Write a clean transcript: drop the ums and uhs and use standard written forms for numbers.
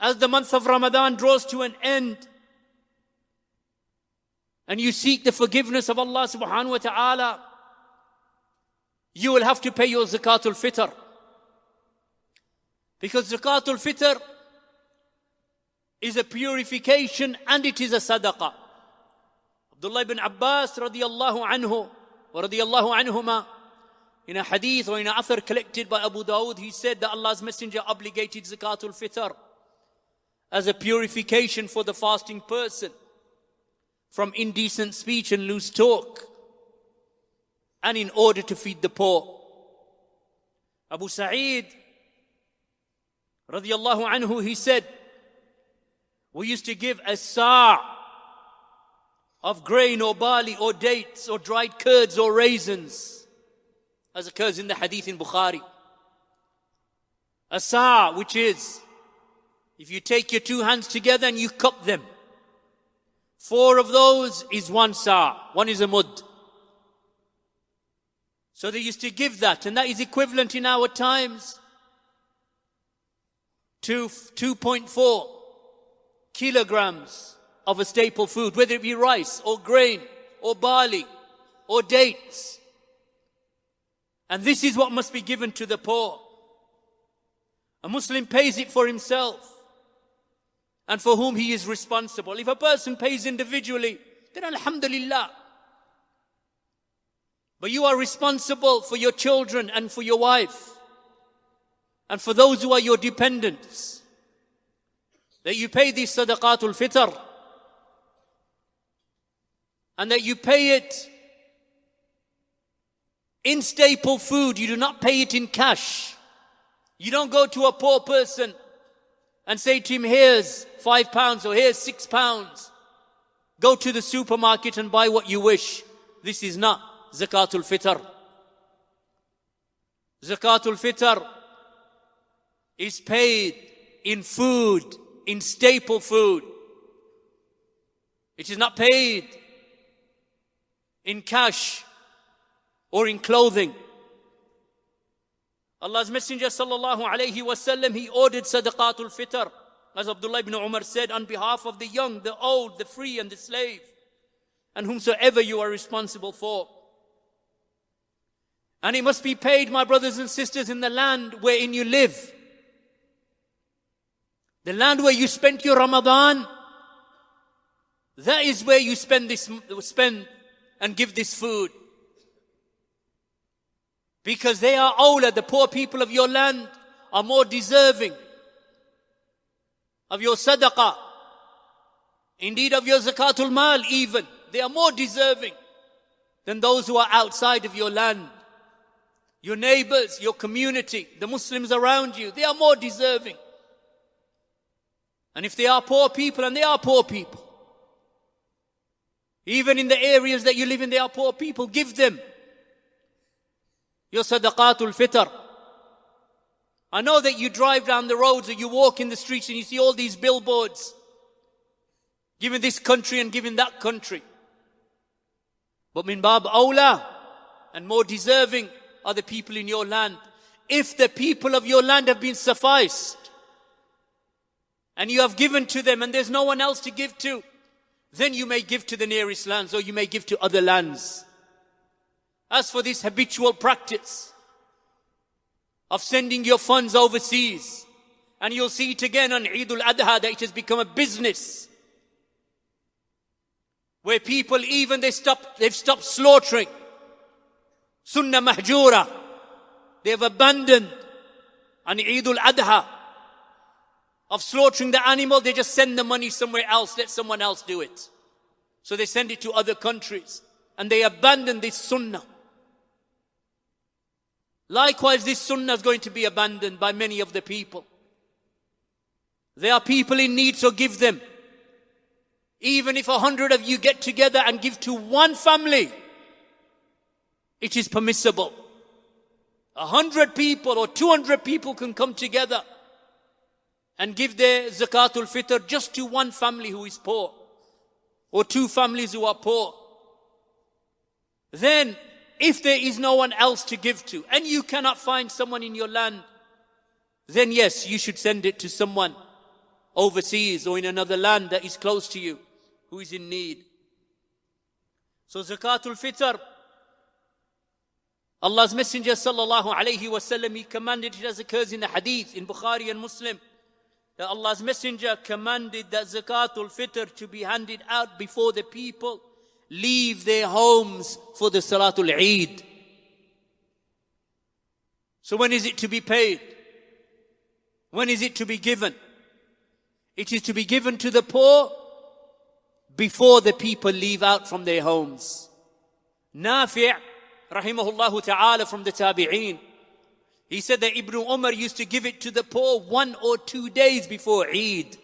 as the month of Ramadan draws to an end, and you seek the forgiveness of Allah subhanahu wa ta'ala, you will have to pay your Zakat al Fitr. Because Zakat al Fitr is a purification and it is a sadaqah. Abdullah ibn Abbas radiyallahu anhu wa radiyallahu anhuma, in a hadith or in an athar collected by Abu Dawood, he said that Allah's Messenger obligated Zakat al Fitr as a purification for the fasting person from indecent speech and loose talk, and in order to feed the poor. Abu Sa'id radiyallahu anhu, he said, we used to give a sa' of grain or barley or dates or dried curds or raisins, as occurs in the hadith in Bukhari. A sa', which is, if you take your two hands together and you cup them, 4 of those is 1 sa', 1 is a mud. So they used to give that, and that is equivalent in our times to 2.4 kilograms of a staple food, whether it be rice or grain or barley or dates. And this is what must be given to the poor. A Muslim pays it for himself and for whom he is responsible. If a person pays individually, then alhamdulillah. But you are responsible for your children and for your wife and for those who are your dependents, that you pay this sadaqat al fitr, and that you pay it in staple food. You do not pay it in cash. You don't go to a poor person and say to him, here's £5 or here's £6. Go to the supermarket and buy what you wish. This is not Zakat al Fitr. Zakat al Fitr is paid in food, in staple food. It is not paid in cash or in clothing. Allah's Messenger sallallahu alayhi wasallam, he ordered sadaqat al fitr, as Abdullah ibn Umar said, on behalf of the young, the old, the free and the slave, and whomsoever you are responsible for. And it must be paid, my brothers and sisters, in the land wherein you live. The land where you spent your Ramadan, that is where you spend and give this food. Because they are awla, the poor people of your land are more deserving of your sadaqah. Indeed, of your zakatul mal even. They are more deserving than those who are outside of your land. Your neighbors, your community, the Muslims around you, they are more deserving. And if they are poor people, and they are poor people, even in the areas that you live in, they are poor people, give them your sadaqat al fitr. I know that you drive down the roads or you walk in the streets and you see all these billboards, giving this country and giving that country. But min bab awla, and more deserving are the people in your land. If the people of your land have been sufficed, and you have given to them and there's no one else to give to, then you may give to the nearest lands or you may give to other lands. As for this habitual practice of sending your funds overseas, and you'll see it again on Eid al-Adha, that it has become a business where people even they've stopped slaughtering. Sunnah mahjura. They've abandoned on Eid al-Adha of slaughtering the animal. They just send the money somewhere else, let someone else do it. So they send it to other countries and they abandon this sunnah. Likewise, this sunnah is going to be abandoned by many of the people. There are people in need, so give them. Even if 100 of you get together and give to one family, it is permissible. 100 people or 200 people can come together and give their zakat al fitr just to one family who is poor, or 2 families who are poor. Then, if there is no one else to give to, and you cannot find someone in your land, then yes, you should send it to someone overseas or in another land that is close to you, who is in need. So Zakat al Fitr, Allah's Messenger sallallahu alayhi wasallam, he commanded it as occurs in the hadith in Bukhari and Muslim, that Allah's Messenger commanded that Zakat al Fitr to be handed out before the people leave their homes for the Salatul Eid. So when is it to be paid? When is it to be given? It is to be given to the poor before the people leave out from their homes. Nafi' rahimahullah ta'ala from the Tabi'een, he said that Ibn Umar used to give it to the poor 1 or 2 days before Eid.